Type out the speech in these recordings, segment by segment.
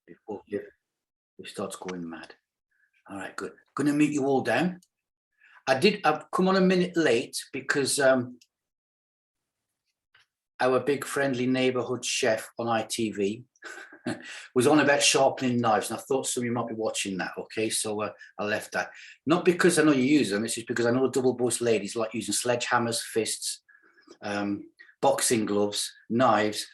before it starts going mad. All right, good. Going to meet you all down. I've come on a minute late because our big friendly neighborhood chef on ITV was on about sharpening knives, and I thought some of you might be watching that. Okay, so I left that. Not because I know you use them, it's just because I know the double voice ladies like using sledgehammers, fists, boxing gloves, knives.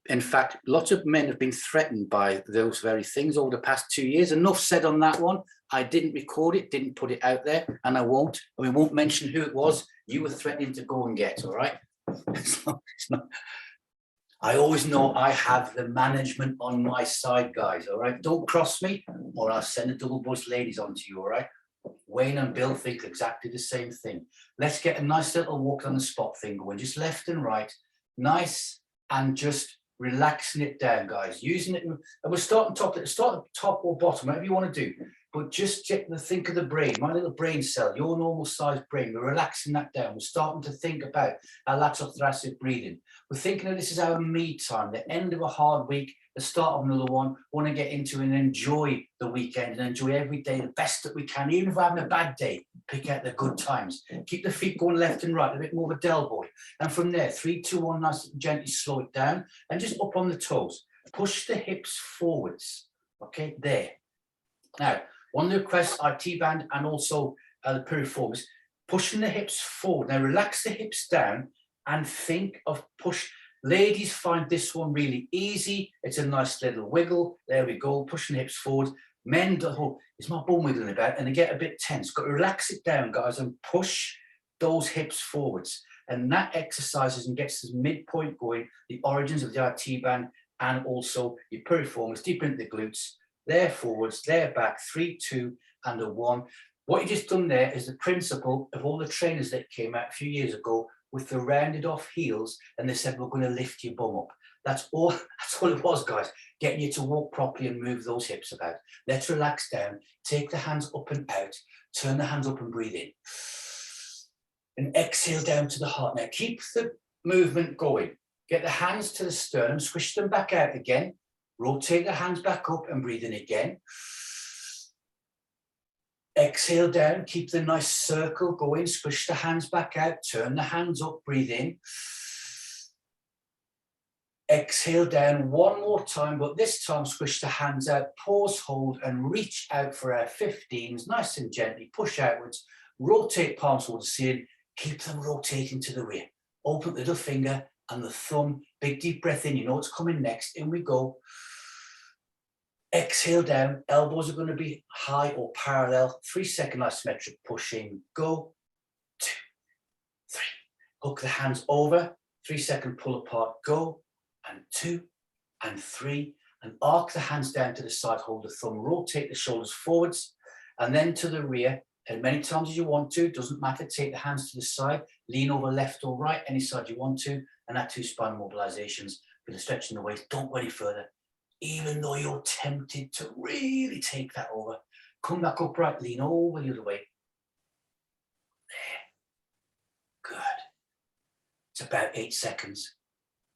In fact, lots of men have been threatened by those very things over the past 2 years. Enough said on that one. I didn't record it, didn't put it out there, and I won't. And we won't mention who it was. You were threatening to go and get, all right? It's not. I always know I have the management on my side, guys, all right? Don't cross me or I'll send the double voice ladies onto you, all right? Wayne and Bill think exactly the same thing. Let's get a nice little walk on the spot thing going, just left and right, nice, and just relaxing it down, guys. Using it, and we're starting top or bottom, whatever you want to do. But just think of the brain, my little brain cell, your normal sized brain. We're relaxing that down. We're starting to think about our lateral thoracic breathing. We're thinking of this is our me time, the end of a hard week, the start of another one. Want to get into and enjoy the weekend and enjoy every day the best that we can. Even if we're having a bad day, pick out the good times. Keep the feet going left and right, a bit more of a del boy. And from there, 3, 2, 1, nice and gently slow it down and just up on the toes. Push the hips forwards. Okay, there. Now, one of the requests are T-band and also the piriformis, pushing the hips forward. Now relax the hips down and think of push. Ladies find this one really easy. It's a nice little wiggle. There we go, pushing the hips forward. Men, oh, is my bum wiggling about? And they get a bit tense. Got to relax it down, guys, and push those hips forwards. And that exercises and gets this midpoint going, the origins of the RT band and also your piriformis, deep into the glutes. There forwards, there back, 3, 2, and a 1. What you just done there is the principle of all the trainers that came out a few years ago with the rounded off heels, and they said, we're going to lift your bum up. That's all it was, guys. Getting you to walk properly and move those hips about. Let's relax down, take the hands up and out, turn the hands up and breathe in. And exhale down to the heart. Now keep the movement going. Get the hands to the sternum, squish them back out again. Rotate the hands back up and breathe in again. Exhale down, keep the nice circle going, squish the hands back out, turn the hands up, breathe in. Exhale down one more time, but this time squish the hands out, pause, hold, and reach out for our 15s, nice and gently, push outwards, rotate palms towards the ceiling, keep them rotating to the rear. Open the little finger and the thumb, big deep breath in, you know what's coming next, in we go. Exhale down, elbows are going to be high or parallel. 3-second isometric pushing, go, 2, 3. Hook the hands over, 3-second pull apart, go, and 2, and 3. And arc the hands down to the side, hold the thumb, rotate the shoulders forwards, and then to the rear. And many times as you want to, doesn't matter, take the hands to the side, lean over left or right, any side you want to, and that 2 spine mobilizations for the stretching the waist. Don't go any further. Even though you're tempted to really take that over, come back upright, lean over the other way. There. Good. It's about 8 seconds.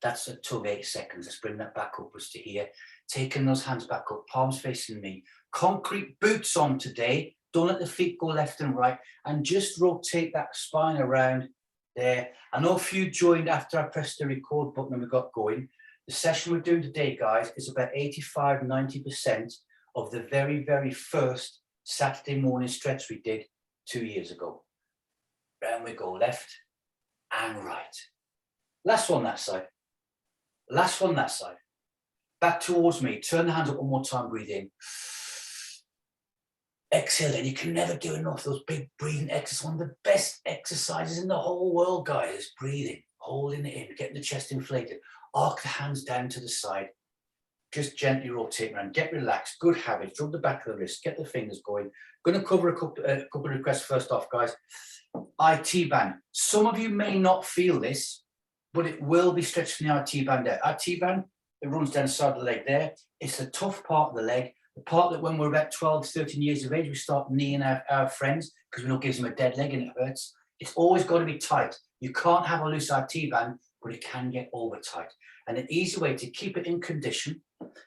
That's a tug, 8 seconds. Let's bring that back upwards to here. Taking those hands back up, palms facing me. Concrete boots on today. Don't let the feet go left and right. And just rotate that spine around there. I know a few joined after I pressed the record button and we got going. The session we're doing today, guys, is about 85–90% of the very, very first Saturday morning stretch we did 2 years ago. Round we go, left and right. Last one that side. Last one that side. Back towards me. Turn the hands up one more time, breathe in. Exhale, and you can never do enough of those big breathing exercises. One of the best exercises in the whole world, guys, is breathing, holding it in, getting the chest inflated. Arc the hands down to the side. Just gently rotate around. Get relaxed. Good habit. Rub the back of the wrist. Get the fingers going. Going to cover a couple of requests first off, guys. IT band. Some of you may not feel this, but it will be stretching the IT band out. IT band, it runs down the side of the leg there. It's the tough part of the leg. The part that when we're about 12, 13 years of age, we start kneeing our friends because we know it gives them a dead leg and it hurts. It's always got to be tight. You can't have a loose IT band, but it can get over tight. And an easy way to keep it in condition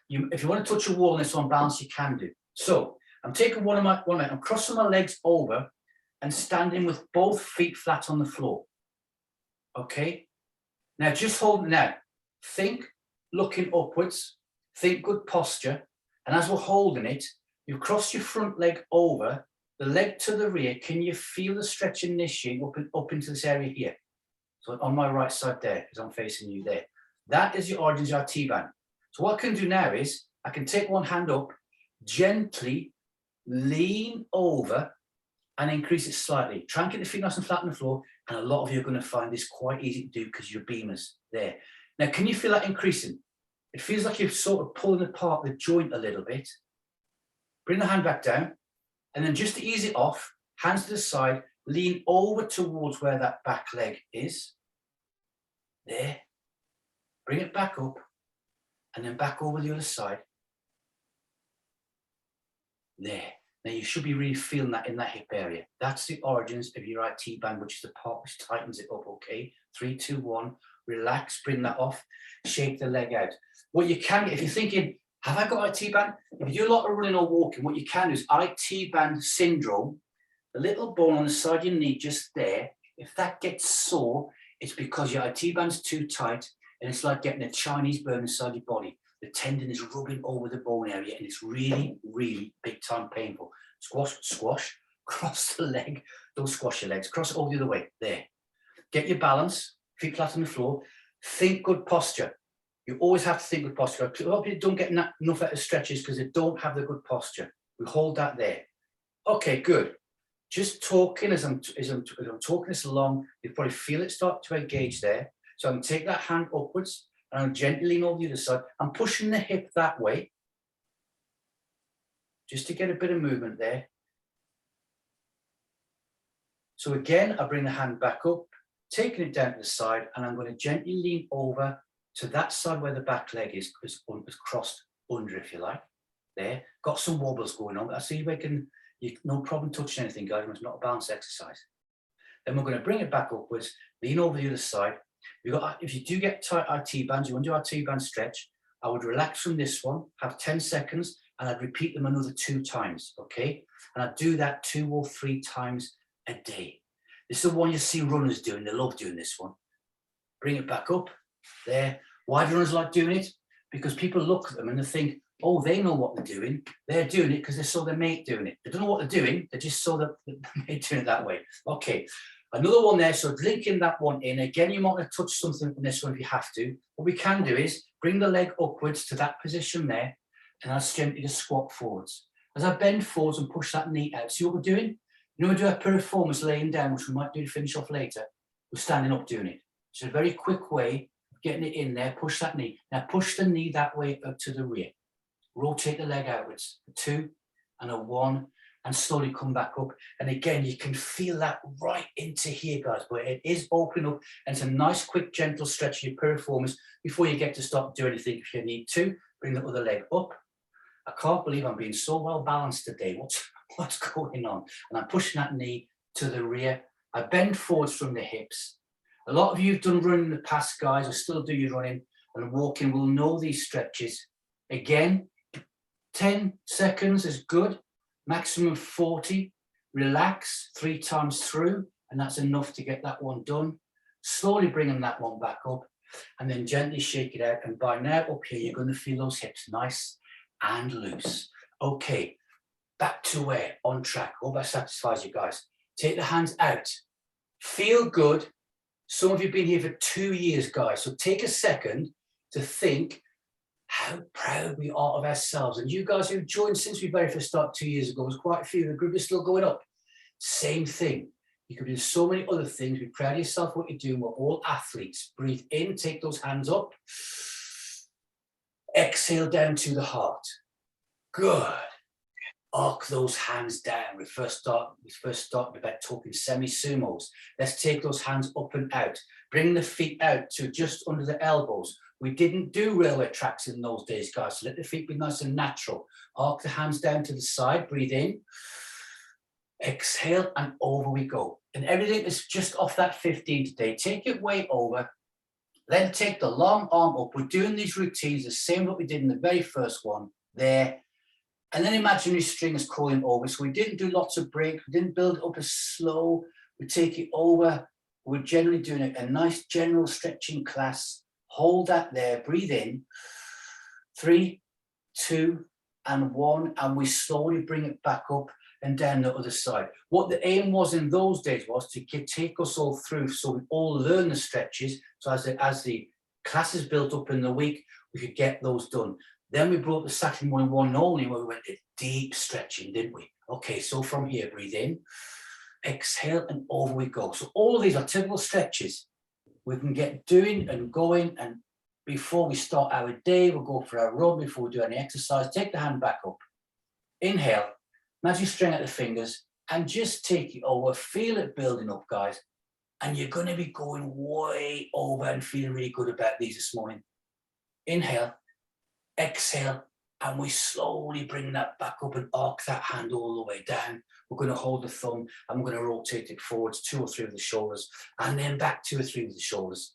If you want to touch a wall and it's on balance, you can do. So I'm taking I'm crossing my legs over and standing with both feet flat on the floor. Okay. Now just hold. Now think looking upwards. Think good posture. And as we're holding it, you cross your front leg over, the leg to the rear. Can you feel the stretch initiate up into this area here? So on my right side there, because I'm facing you there. That is your origins, your T-band. So what I can do now is I can take one hand up, gently lean over and increase it slightly. Try and get the feet nice and flat on the floor. And a lot of you are going to find this quite easy to do because you're beamers there. Now, can you feel that increasing? It feels like you're sort of pulling apart the joint a little bit. Bring the hand back down. And then just to ease it off, hands to the side, lean over towards where that back leg is. There. Bring it back up. And then back over the other side. There. Now you should be really feeling that in that hip area. That's the origins of your right T-band, which is the part which tightens it up, okay? 3, 2, 1. Relax, bring that off, shake the leg out. What you can, if you're thinking, have I got IT-band? If you do a lot of running or walking, what you can do is IT-band syndrome, the little bone on the side of your knee just there, if that gets sore, it's because your IT-band's too tight and it's like getting a Chinese burn inside your body. The tendon is rubbing over the bone area and it's really, really big time painful. Squash, squash, cross the leg. Don't squash your legs. Cross it over the other way. There. Get your balance. Feet flat on the floor. Think good posture. You always have to think good posture. A lot of people don't get enough out of stretches because they don't have the good posture. We hold that there. Okay, good. Just talking as I'm talking this along, you probably feel it start to engage there. So I'm going to take that hand upwards and I'm gently lean over the other side. I'm pushing the hip that way just to get a bit of movement there. So again, I bring the hand back up, taking it down to the side, and I'm going to gently lean over to that side where the back leg is crossed under, if you like. There, got some wobbles going on. I see you no problem touching anything, guys. It's not a balance exercise. Then we're going to bring it back upwards, lean over the other side. If you do get tight IT-bands, you want to do our T-band stretch, I would relax from this one, have 10 seconds, and I'd repeat them another 2 times, okay? And I'd do that 2 or 3 times a day. This is the one you see runners doing. They love doing this one. Bring it back up. There. Why do runners like doing it? Because people look at them and they think, oh, they know what they're doing. They're doing it because they saw their mate doing it. They don't know what they're doing. They just saw the mate doing it that way. Okay. Another one there. So linking that one in. Again, you might want to touch something from this one if you have to. What we can do is bring the leg upwards to that position there. And I'll gently just squat forwards. As I bend forwards and push that knee out. See what we're doing? You know, we do our piriformis laying down, which we might do to finish off later. We're standing up doing it. It's a very quick way of getting it in there. Push that knee. Now push the knee that way up to the rear. Rotate the leg outwards. A 2 and a 1, and slowly come back up. And again, you can feel that right into here, guys. But it is opening up, and it's a nice, quick, gentle stretch of your piriformis before you get to stop doing anything. If you need to, bring the other leg up. I can't believe I'm being so well balanced today. What's going on? And I'm pushing that knee to the rear. I bend forwards from the hips. A lot of you have done running in the past, guys, or still do your running and walking, will know these stretches. Again, 10 seconds is good. Maximum 40. Relax 3 times through, and that's enough to get that one done. Slowly bringing that one back up, and then gently shake it out. And by now, up here, you're going to feel those hips nice and loose. Okay. Back to where? On track. Hope that satisfies you guys. Take the hands out. Feel good. Some of you have been here for 2 years, guys. So take a second to think how proud we are of ourselves. And you guys who've joined since we very first started 2 years ago, there's quite a few. The group is still going up. Same thing. You could do so many other things. Be proud of yourself, what you're doing. We're all athletes. Breathe in, take those hands up. Exhale down to the heart. Good. Arc those hands down. We first started about talking semi-sumos. Let's take those hands up and out. Bring the feet out to just under the elbows. We didn't do railway tracks in those days, guys. So let the feet be nice and natural. Arc the hands down to the side. Breathe in. Exhale, and over we go. And everything is just off that 15 today. Take it way over. Then take the long arm up. We're doing these routines the same what we did in the very first one there. And then imaginary string is calling over. So we didn't do lots of breaks. We didn't build it up as slow. We take it over. We're generally doing a nice general stretching class. Hold that there. Breathe in. 3, 2, and 1. And we slowly bring it back up and down the other side. What the aim was in those days was to take us all through so we all learn the stretches. So as the classes built up in the week, we could get those done. Then we brought the Saturday morning one only where we went to deep stretching, didn't we? Okay, so from here, breathe in, exhale, and over we go. So all of these are typical stretches we can get doing and going. And before we start our day, we'll go for our run before we do any exercise. Take the hand back up. Inhale. Imagine you string out the fingers and just take it over. Feel it building up, guys. And you're going to be going way over and feeling really good about these this morning. Inhale, exhale, and we slowly bring that back up and arc that hand all the way down. We're going to hold the thumb and we're going to rotate it forwards 2 or 3 of the shoulders and then back 2 or 3 of the shoulders.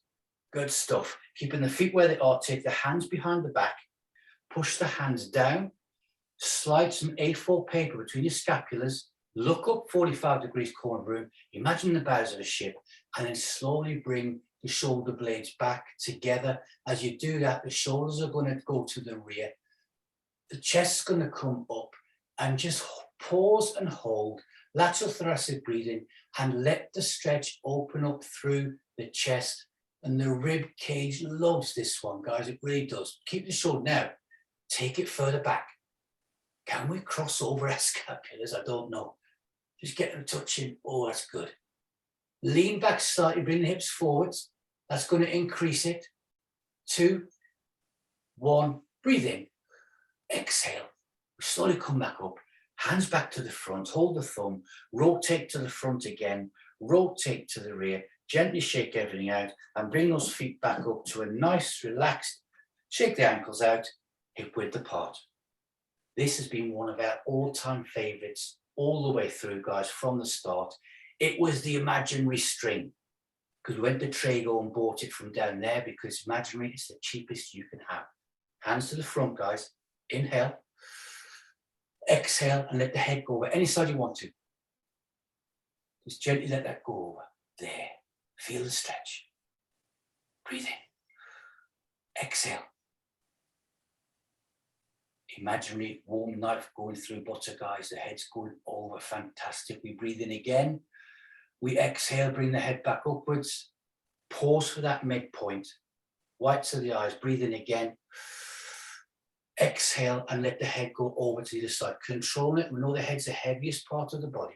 Good stuff. Keeping the feet where they are. Take the hands behind the back. Push the hands down. Slide some A4 paper between your scapulas, look up 45 degrees corner of the room, imagine the bows of a ship, and then slowly bring the shoulder blades back together. As you do that, the shoulders are going to go to the rear. The chest's going to come up, and just pause and hold, lateral thoracic breathing, and let the stretch open up through the chest. And the rib cage loves this one, guys, it really does. Keep the shoulder now, take it further back. Can we cross over our scapulars? I don't know. Just get them touching. Oh, that's good. Lean back slightly, bring the hips forwards. That's going to increase it. 2, 1, breathe in. Exhale. Slowly come back up. Hands back to the front. Hold the thumb. Rotate to the front again. Rotate to the rear. Gently shake everything out and bring those feet back up to a nice, relaxed. Shake the ankles out, hip width apart. This has been one of our all-time favorites all the way through, guys, from the start. It was the imaginary string because we went to Trago and bought it from down there because imaginary is the cheapest you can have. Hands to the front, guys. Inhale, exhale, and let the head go over any side you want to. Just gently let that go over. There. Feel the stretch. Breathe in. Exhale. Imaginary warm knife going through butter, guys. The head's going over. Fantastic. We breathe in again. We exhale, bring the head back upwards. Pause for that midpoint. Whites of the eyes. Breathe in again. Exhale and let the head go over to the other side. Control it. We know the head's the heaviest part of the body.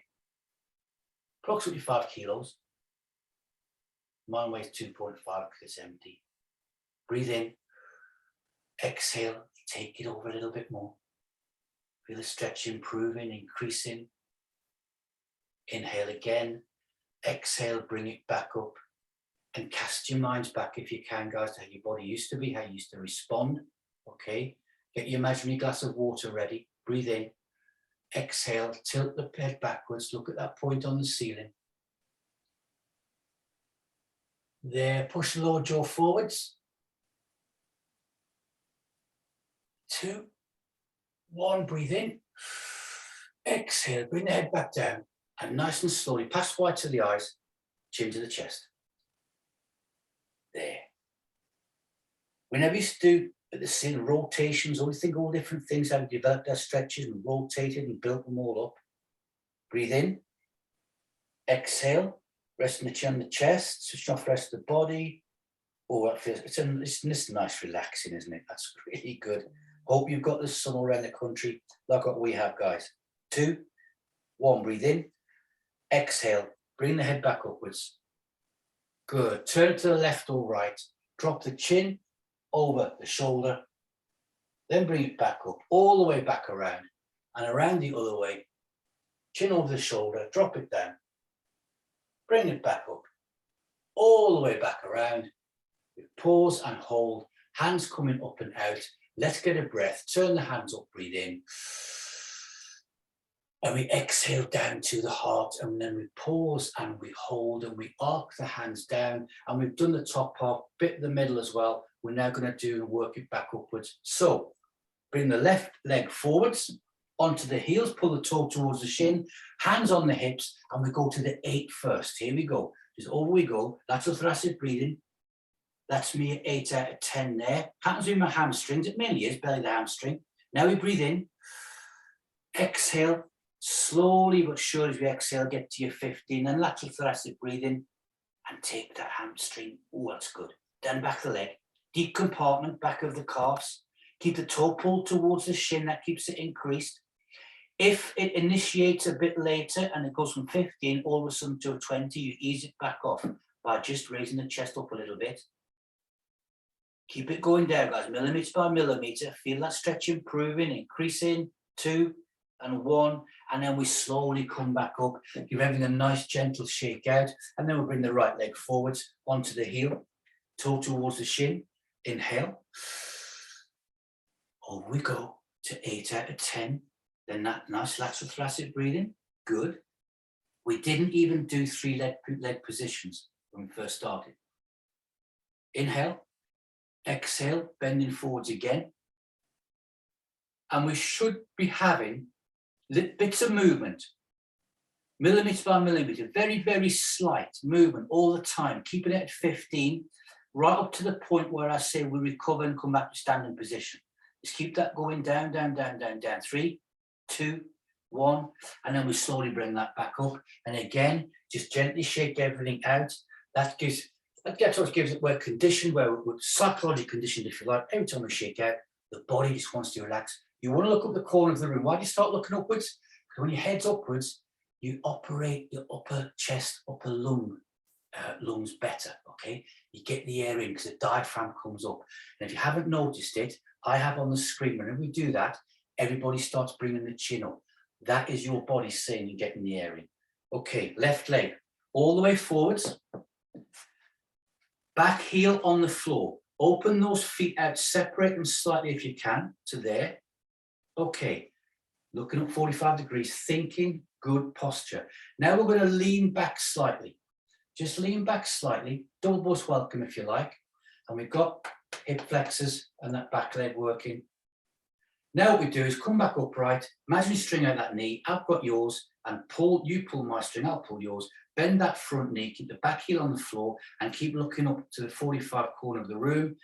Approximately 5 kilos. Mine weighs 2.5 because it's empty. Breathe in. Exhale. Take it over a little bit more. Feel the stretch improving, increasing. Inhale again. Exhale, bring it back up. And cast your minds back if you can, guys, to how your body used to be, how you used to respond. Okay. Get your imaginary glass of water ready. Breathe in. Exhale, tilt the head backwards. Look at that point on the ceiling. There, push the lower jaw forwards. 2, 1, breathe in. Exhale, bring the head back down. And nice and slowly, past whites of the eyes, chin to the chest. There. Whenever you used to do at the ceiling rotations, always think of all different things, how we developed our stretches and rotated and built them all up. Breathe in. Exhale, resting the chin on the chest, switch off the rest of the body. Oh, that feels, it's nice relaxing, isn't it? That's really good. Hope you've got the sun all around the country like what we have, guys. 2, 1, breathe in. Exhale, bring the head back upwards. Good. Turn it to the left or right. Drop the chin over the shoulder. Then bring it back up, all the way back around. And around the other way. Chin over the shoulder, drop it down. Bring it back up. All the way back around. Pause and hold. Hands coming up and out. Let's get a breath. Turn the hands up, breathe in. And we exhale down to the heart, and then we pause and we hold and we arc the hands down, and we've done the top part, bit of the middle as well. We're now going to do and work it back upwards. So bring the left leg forwards onto the heels, pull the toe towards the shin, hands on the hips, and we go to the 8 first. Here we go. Just over we go. Lateral thoracic breathing. That's me at 8 out of 10 there. Happens with my hamstrings. It mainly is belly to hamstring. Now we breathe in. Exhale. Slowly but surely as we exhale, get to your 15, and lateral thoracic breathing, and take that hamstring. Oh, that's good. Then back the leg. Deep compartment, back of the calves. Keep the toe pulled towards the shin. That keeps it increased. If it initiates a bit later and it goes from 15 all of a sudden to a 20, you ease it back off by just raising the chest up a little bit. Keep it going down, guys, millimeter by millimeter. Feel that stretch improving, increasing. 2 and 1, and then we slowly come back up. Give everything a nice gentle shake out, and then we'll bring the right leg forwards onto the heel, toe towards the shin. Inhale. Over we go to 8 out of 10. Then that nice lateral thoracic breathing. Good. We didn't even do 3 leg positions when we first started. Inhale. Exhale, bending forwards again. And we should be having bits of movement, millimeter by millimeter, very, very slight movement all the time, keeping it at 15, right up to the point where I say we recover and come back to standing position. Just keep that going down, down, down, down, down. 3, 2, 1, and then we slowly bring that back up. And again, just gently shake everything out. That gives it, we're conditioned, we're psychologically conditioned, if you like. Every time we shake out, the body just wants to relax. You want to look up the corner of the room. Why do you start looking upwards? Because when your head's upwards, you operate your upper chest, upper lungs better, okay? You get the air in because the diaphragm comes up. And if you haven't noticed it, I have on the screen, whenever we do that, everybody starts bringing the chin up. That is your body saying you're getting the air in. Okay, left leg, all the way forwards. Back heel on the floor. Open those feet out, separate them slightly if you can, to there. Okay, looking up 45 degrees, thinking, good posture. Now we're going to lean back slightly. Just lean back slightly, double most welcome if you like. And we've got hip flexors and that back leg working. Now what we do is come back upright, imagine you string out that knee, I've got yours, and you pull my string, I'll pull yours. Bend that front knee, keep the back heel on the floor, and keep looking up to the 45 corner of the room,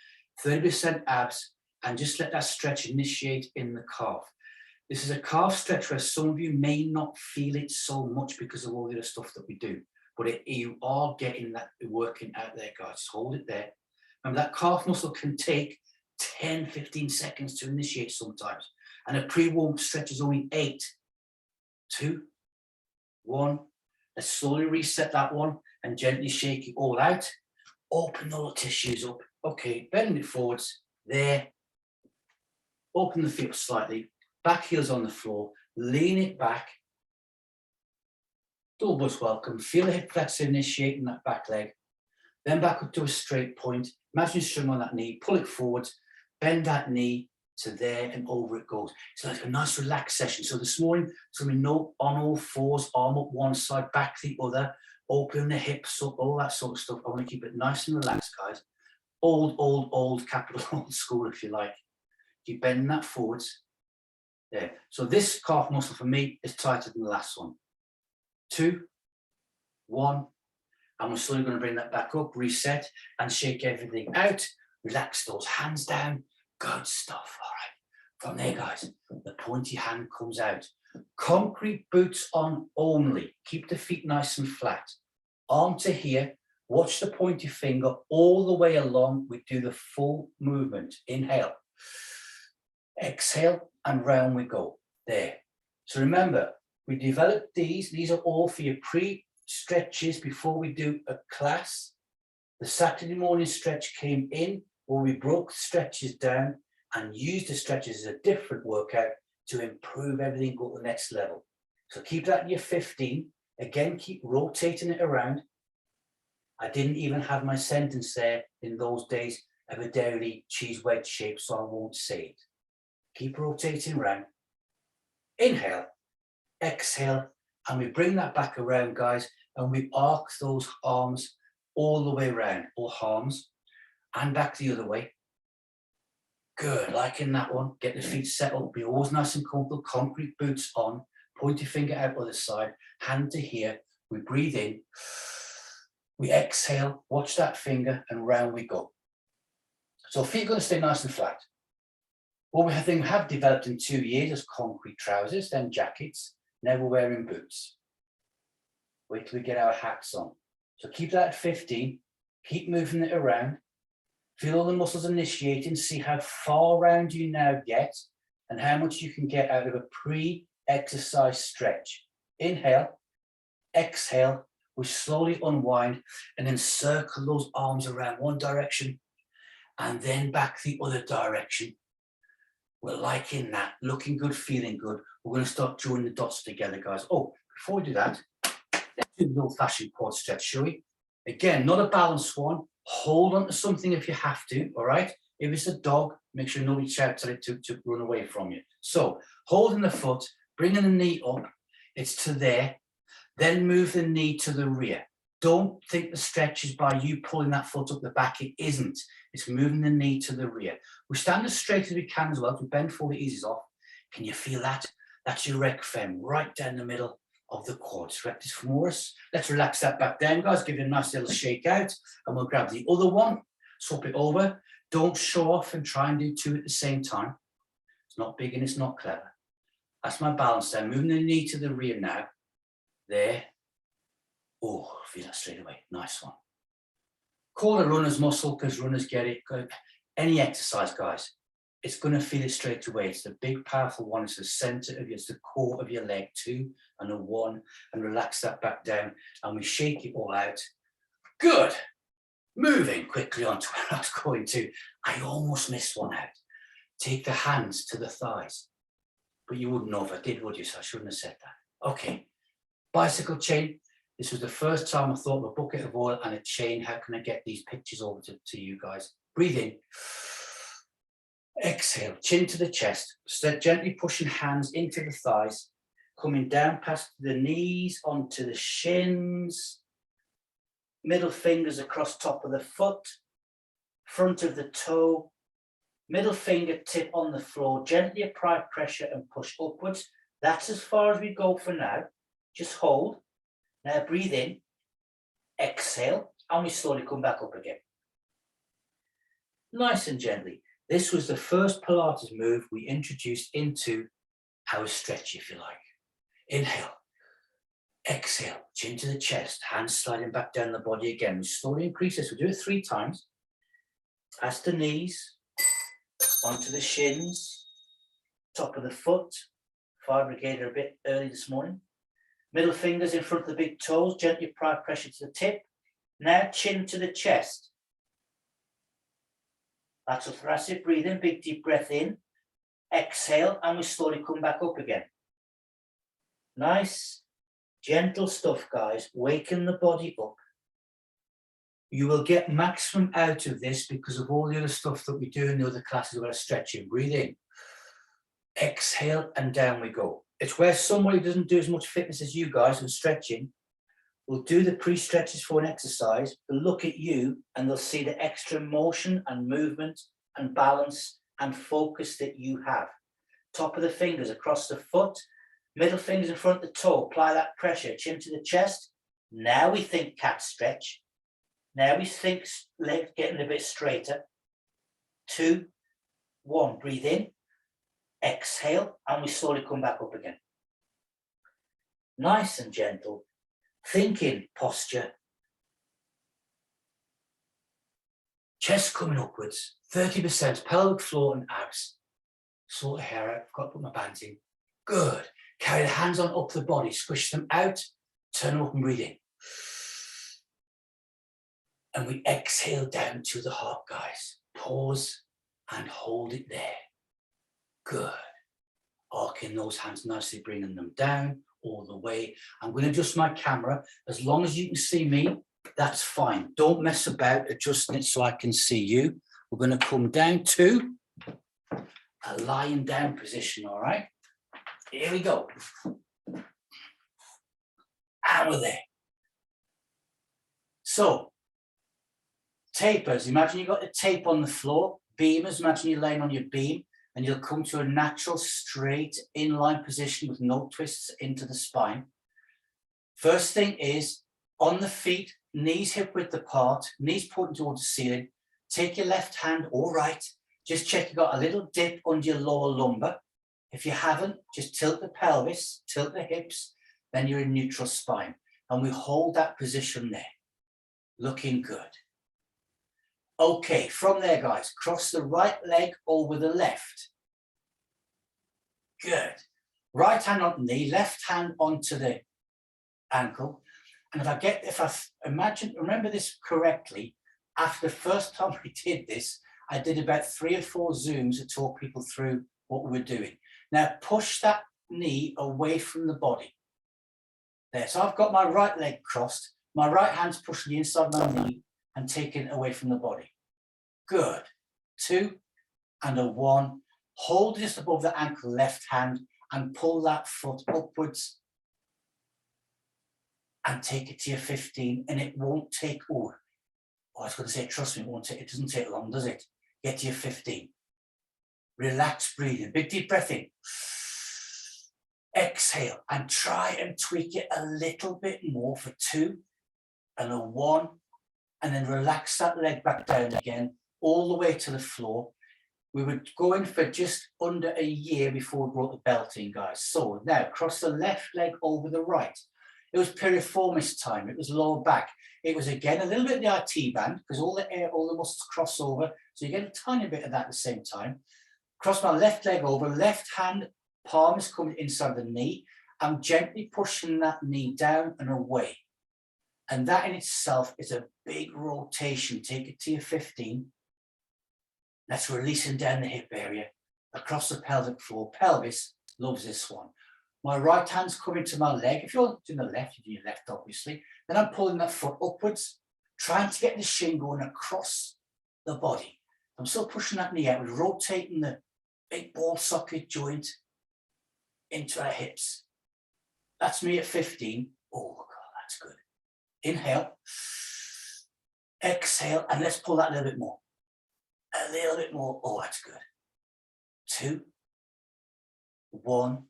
30% abs, and just let that stretch initiate in the calf. This is a calf stretch where some of you may not feel it so much because of all the other stuff that we do, but you are getting that working out there, guys. Just hold it there. Remember, that calf muscle can take 10, 15 seconds to initiate sometimes, and a pre-warm stretch is only 8, 2, 1. Let's slowly reset that one and gently shake it all out. Open all the tissues up. Okay, bending it forwards, there. Open the feet up slightly, back heels on the floor, lean it back. Double bus welcome, feel the hip flexor initiating that back leg. Then back up to a straight point. Imagine you string on that knee, pull it forwards, bend that knee to there, and over it goes. So like a nice relaxed session. So this morning, it's going to be no on all fours, arm up one side, back the other, open the hips up, all that sort of stuff. I want to keep it nice and relaxed, guys. Old, capital old school, if you like. Keep bending that forwards. There. So this calf muscle for me is tighter than the last one. 2, 1. And we're slowly going to bring that back up, reset, and shake everything out. Relax those hands down. Good stuff. All right. From there, guys, the pointy hand comes out. Concrete boots on only. Keep the feet nice and flat. Arm to here. Watch the pointy finger all the way along. We do the full movement. Inhale. Exhale, and round we go. There. So remember, we developed these. These are all for your pre-stretches before we do a class. The Saturday morning stretch came in where we broke the stretches down and used the stretches as a different workout to improve everything, go to the next level. So keep that in your 15. Again, keep rotating it around. I didn't even have my sentence there in those days of a dairy cheese wedge shape, so I won't say it. Keep rotating around. Inhale. exhale, and we bring that back around, guys, and we arc those arms all the way around, or arms, and back the other way. Good, like in that one. Get the feet settled, be always nice and comfortable, concrete boots on, point your finger out other side, hand to here, we breathe in, we exhale, watch that finger, and round we go. So feet are going to stay nice and flat. What we have developed in 2 years is concrete trousers, then jackets. Now we're wearing boots. Wait till we get our hats on. So keep that at 15, keep moving it around. Feel all the muscles initiating, see how far round you now get and how much you can get out of a pre-exercise stretch. Inhale, exhale, we slowly unwind and then circle those arms around one direction and then back the other direction. We're liking that, looking good, feeling good. We're going to start joining the dots together, guys. Oh, before we do that, let's do the old-fashioned quad stretch, shall we? Again, not a balanced one. Hold on to something if you have to, all right? If it's a dog, make sure nobody shouts at it to run away from you. So, holding the foot, bringing the knee up, it's to there, then move the knee to the rear. Don't think the stretch is by you pulling that foot up the back. It isn't. It's moving the knee to the rear. We stand as straight as we can as well. To bend forward, it eases off. Can you feel that? That's your rec fem right down the middle of the quads. Rectus femoris. Let's relax that back down, guys. Give it a nice little shake out. And we'll grab the other one. Swap it over. Don't show off and try and do two at the same time. It's not big and it's not clever. That's my balance there. Moving the knee to the rear now. There. Oh, feel that straight away. Nice one. Call it runner's muscle because runners get it. Any exercise, guys, it's going to feel it straight away. It's the big, powerful one. It's the center of it's the core of your leg. 2 and a 1. And relax that back down. And we shake it all out. Good. Moving quickly on to where I was going to. I almost missed one out. Take the hands to the thighs. But you wouldn't know if I did, would you? So I shouldn't have said that. Okay. Bicycle chain. This was the first time I thought of a bucket of oil and a chain. How can I get these pictures over to you guys? Breathe in. Exhale, chin to the chest. Gently pushing hands into the thighs. Coming down past the knees, onto the shins. Middle fingers across top of the foot. Front of the toe. Middle finger tip on the floor. Gently apply pressure and push upwards. That's as far as we go for now. Just hold. Now breathe in, exhale, and we slowly come back up again. Nice and gently. This was the first Pilates move we introduced into our stretch, if you like. Inhale, exhale, chin to the chest, hands sliding back down the body again. We slowly increase this. We do it 3 times. Past the knees, onto the shins, top of the foot. Fire brigade a bit early this morning. Middle fingers in front of the big toes, gently apply pressure to the tip. Now chin to the chest. Lateral thoracic, breathe in, big deep breath in. Exhale, and we slowly come back up again. Nice, gentle stuff, guys. Waken the body up. You will get maximum out of this because of all the other stuff that we do in the other classes where stretching. Breathe in. Exhale, and down we go. It's where somebody who doesn't do as much fitness as you guys and stretching will do the pre-stretches for an exercise, they'll look at you and they'll see the extra motion and movement and balance and focus that you have. Top of the fingers across the foot, middle fingers in front of the toe, apply that pressure, chin to the chest. Now we think cat stretch. Now we think legs getting a bit straighter. 2, 1, breathe in. Exhale, and we slowly come back up again. Nice and gentle. Thinking posture. Chest coming upwards. 30% pelvic floor and abs. Sort the hair out. I've got to put my bands in. Good. Carry the hands on up the body. Squish them out. Turn them up and breathe in. And we exhale down to the heart, guys. Pause and hold it there. Good. Arcing those hands nicely, bringing them down all the way. I'm going to adjust my camera. As long as you can see me, that's fine. Don't mess about adjusting it so I can see you. We're going to come down to a lying down position, all right? Here we go. And we're there. So, tapers, imagine you've got the tape on the floor. Beamers, imagine you're laying on your beam and you'll come to a natural, straight, inline position with no twists into the spine. First thing is, on the feet, knees hip width apart, knees pointing towards the ceiling. Take your left hand or right. Just check you've got a little dip under your lower lumbar. If you haven't, just tilt the pelvis, tilt the hips, then you're in neutral spine. And we hold that position there. Looking good. Okay, from there, guys, cross the right leg over the left. Good. Right hand on the knee, left hand onto the ankle. And if I remember this correctly, after the first time we did this, I did about 3 or 4 Zooms to talk people through what we were doing. Now push that knee away from the body. There, so I've got my right leg crossed, my right hand's pushing the inside of my knee and taking it away from the body. Good. 2 and a 1. Hold just above the ankle, left hand, and pull that foot upwards and take it to your 15, and it won't take, I was going to say, trust me, it doesn't take long, does it? Get to your 15. Relax breathing, big deep breath in. Exhale and try and tweak it a little bit more for 2 and a 1, and then relax that leg back down again, all the way to the floor. We were going for just under a year before we brought the belt in, guys. So now cross the left leg over the right. It was piriformis time. It was lower back. It was again a little bit of the IT band because all the muscles cross over. So you get a tiny bit of that at the same time. Cross my left leg over, left hand, palm is coming inside the knee. I'm gently pushing that knee down and away. And that in itself is a big rotation. Take it to your 15. That's releasing down the hip area, across the pelvic floor. Pelvis loves this one. My right hand's coming to my leg. If you're doing the left, you do your left, obviously. Then I'm pulling that foot upwards, trying to get the shin going across the body. I'm still pushing that knee out, rotating the big ball socket joint into our hips. That's me at 15. Oh, God, that's good. Inhale. Exhale, and let's pull that a little bit more. A little bit more. Oh, that's good. 2, 1.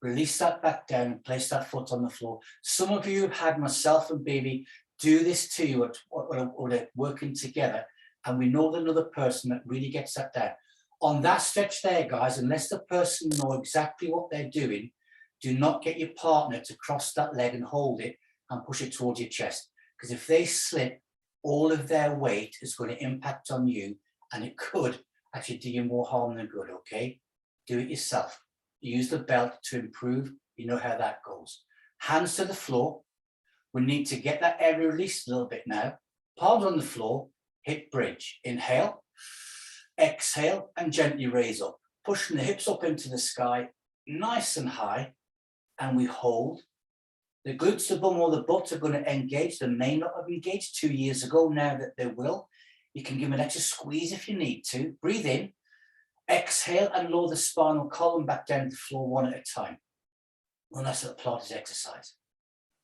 Release that back down and place that foot on the floor. Some of you have had myself and baby do this to you when we're working together, and we know another person that really gets that down. On that stretch there, guys, unless the person knows exactly what they're doing, do not get your partner to cross that leg and hold it and push it towards your chest. Because if they slip, all of their weight is going to impact on you, and it could actually do you more harm than good, okay? Do it yourself. Use the belt to improve. You know how that goes. Hands to the floor. We need to get that area released a little bit now. Palms on the floor, hip bridge. Inhale, exhale, and gently raise up. Pushing the hips up into the sky, nice and high, and we hold. The glutes, the bum, or the butt are going to engage. They may not have engaged 2 years ago, now that they will. You can give them an extra squeeze if you need to. Breathe in, exhale, and lower the spinal column back down to the floor one at a time. One nice little Pilates exercise.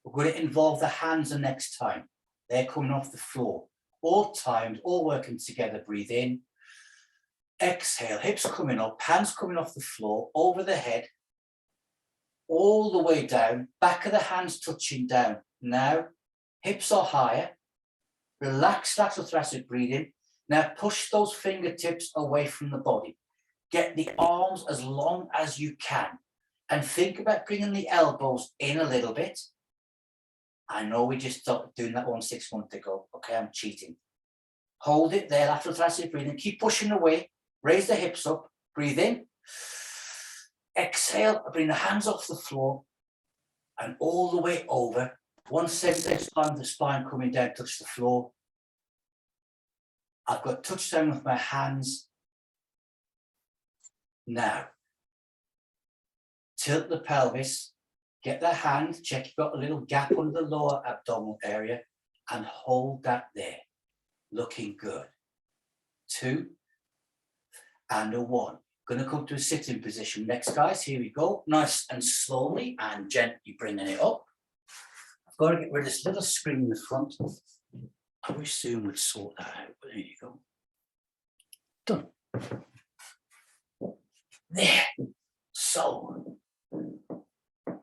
We're going to involve the hands the next time. They're coming off the floor. All timed, all working together. Breathe in, exhale, hips coming up, hands coming off the floor, over the head, all the way down, back of the hands touching down. Now, hips are higher. Relax lateral thoracic breathing. Now push those fingertips away from the body. Get the arms as long as you can. And think about bringing the elbows in a little bit. I know we just stopped doing that 6 months ago. Okay, I'm cheating. Hold it there, lateral thoracic breathing. Keep pushing away. Raise the hips up. Breathe in. Exhale. Bring the hands off the floor and all the way over. 1/7 of the spine coming down, touch the floor. I've got touchdown with my hands. Now, tilt the pelvis, get the hand, check you've got a little gap under the lower abdominal area, and hold that there. Looking good. 2 and a 1. Going to come to a sitting position next, guys. Here we go. Nice and slowly and gently bringing it up. I've got to get rid of this little screen in the front. I wish Zoom would sort that out, but there you go. Done. There. So,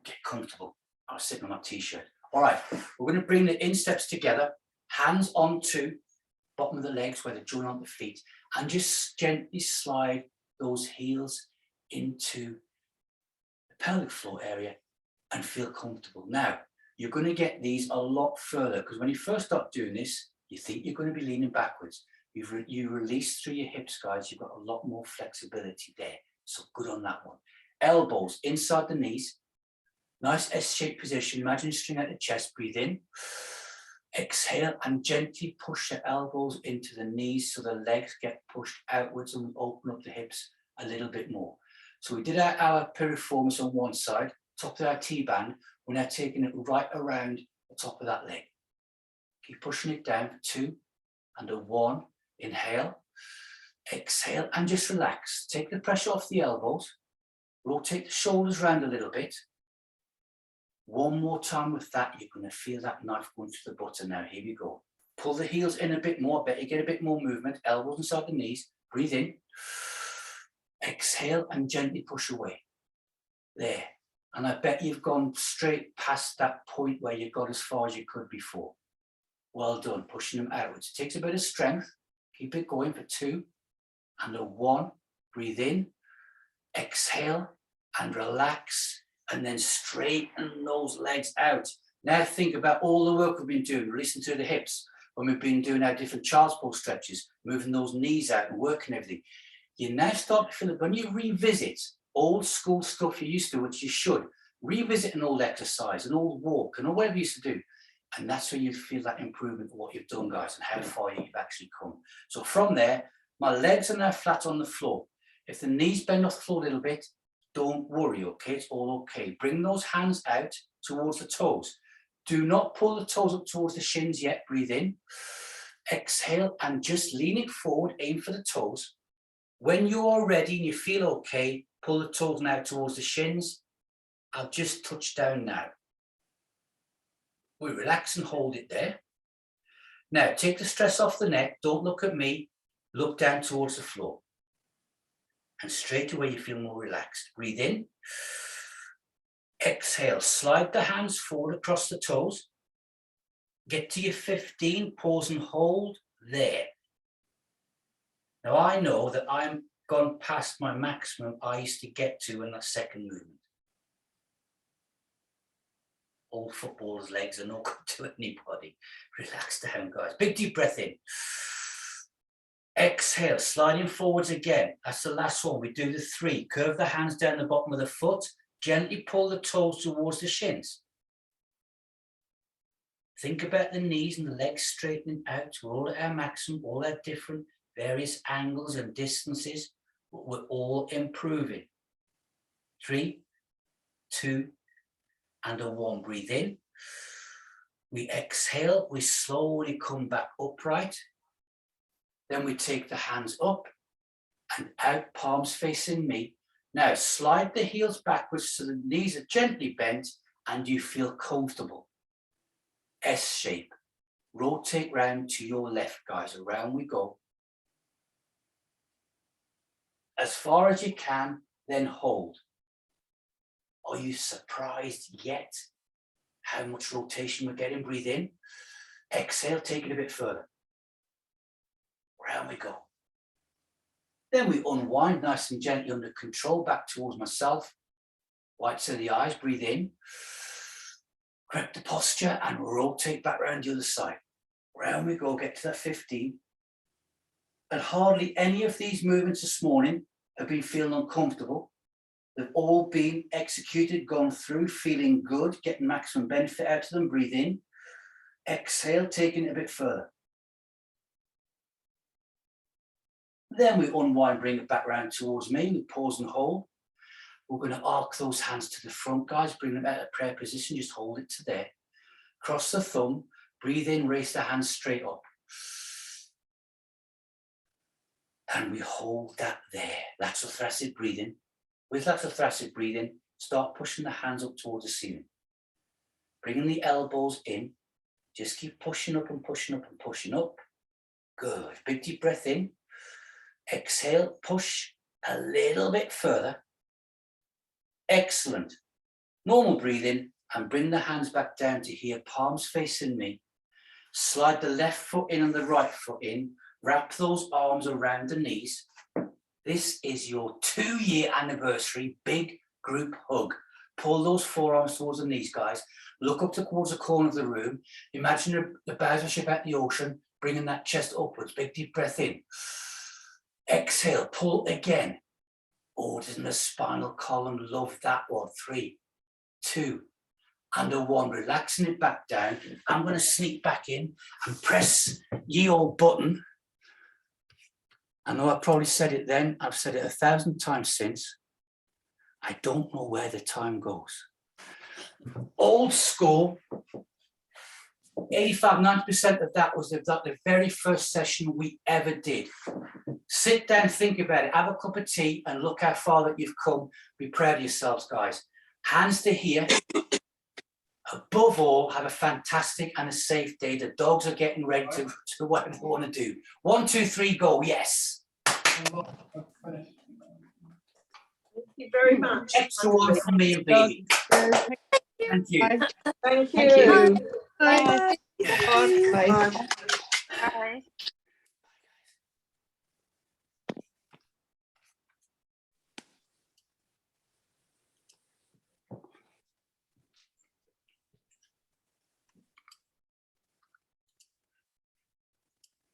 get comfortable. I was sitting on my t-shirt. All right, we're going to bring the insteps together, hands onto bottom of the legs where they're joined on the feet, and just gently slide those heels into the pelvic floor area and feel comfortable. Now, you're going to get these a lot further because when you first start doing this, you think you're going to be leaning backwards. You release through your hips, guys. You've got a lot more flexibility there. So good on that one. Elbows inside the knees. Nice S-shaped position. Imagine you string out the chest. Breathe in. Exhale and gently push the elbows into the knees so the legs get pushed outwards and we open up the hips a little bit more. So we did our piriformis on one side, top of our T-band. We're now taking it right around the top of that leg. Keep pushing it down for 2 and a 1. Inhale, exhale, and just relax. Take the pressure off the elbows. Rotate the shoulders around a little bit. One more time with that. You're going to feel that knife going through the butter now. Here we go. Pull the heels in a bit more. I bet you get a bit more movement. Elbows inside the knees. Breathe in. Exhale and gently push away. There. And I bet you've gone straight past that point where you got as far as you could before. Well done. Pushing them outwards. It takes a bit of strength. Keep it going for 2 and a 1. Breathe in. Exhale and relax. And then straighten those legs out. Now think about all the work we've been doing, releasing through the hips, when we've been doing our different child's pose stretches, moving those knees out and working everything. You now start to feel it when you revisit old school stuff you used to, which you should, revisit an old exercise, an old walk, and whatever you used to do. And that's where you feel that improvement of what you've done, guys, and how far you've actually come. So from there, my legs are now flat on the floor. If the knees bend off the floor a little bit, don't worry, okay? It's all okay. Bring those hands out towards the toes. Do not pull the toes up towards the shins yet. Breathe in. Exhale and just leaning forward, aim for the toes. When you are ready and you feel okay, pull the toes now towards the shins. I'll just touch down now. We relax and hold it there. Now, take the stress off the neck. Don't look at me. Look down towards the floor. And straight away you feel more relaxed. Breathe in. Exhale. Slide the hands forward across the toes. Get to your 15. Pause and hold there. Now I know that I'm gone past my maximum I used to get to in that second movement. Old footballers' legs are no good to anybody. Relax down, guys. Big deep breath in. Exhale, sliding forwards again. That's the last one. We do the 3. Curve the hands down the bottom of the foot. Gently pull the toes towards the shins. Think about the knees and the legs straightening out. We're all at our maximum, all at different various angles and distances, but we're all improving. 3, 2, and a 1. Breathe in. We exhale. We slowly come back upright. Then we take the hands up and out, palms facing me. Now slide the heels backwards so the knees are gently bent and you feel comfortable. S shape. Rotate round to your left, guys. Around we go. As far as you can, then hold. Are you surprised yet how much rotation we're getting? Breathe in. Exhale, take it a bit further. Round we go. Then we unwind nice and gently under control, back towards myself. Whites of the eyes, breathe in. Correct the posture and rotate back around the other side. Round we go, get to that 15. And hardly any of these movements this morning have been feeling uncomfortable. They've all been executed, gone through, feeling good, getting maximum benefit out of them. Breathe in. Exhale, taking it a bit further. Then we unwind, bring it back around towards me. We pause and hold. We're going to arc those hands to the front, guys. Bring them out of prayer position. Just hold it to there. Cross the thumb. Breathe in, raise the hands straight up. And we hold that there. Lateral thoracic breathing. With lateral thoracic breathing, start pushing the hands up towards the ceiling. Bringing the elbows in. Just keep pushing up and pushing up and pushing up. Good. Big deep breath in. Exhale, push a little bit further. Excellent. Normal breathing, and bring the hands back down to here, palms facing me. Slide the left foot in and the right foot in. Wrap those arms around the knees. This is your 2-year anniversary big group hug. Pull those forearms towards the knees, guys. Look up towards the corner of the room. Imagine the bows of a ship at the ocean, bringing that chest upwards. Big deep breath in. Exhale, pull again. Orders in the spinal column, love that one. 3, 2, and a 1. Relaxing it back down. I'm going to sneak back in and press ye old button. I know I probably said it then. I've said it 1,000 times since. I don't know where the time goes. Old school. 85–90% of that was the very first session we ever did. Sit down, think about it, have a cup of tea, and look how far that you've come. Be proud of yourselves, guys. Hands to here. Above all, have a fantastic and a safe day. The dogs are getting ready to whatever they want to do. 1, 2, 3, go. Yes. Thank you very much. Extra one from me and Baby. Thank you. Thank you. Thank you. Bye. Bye. Bye.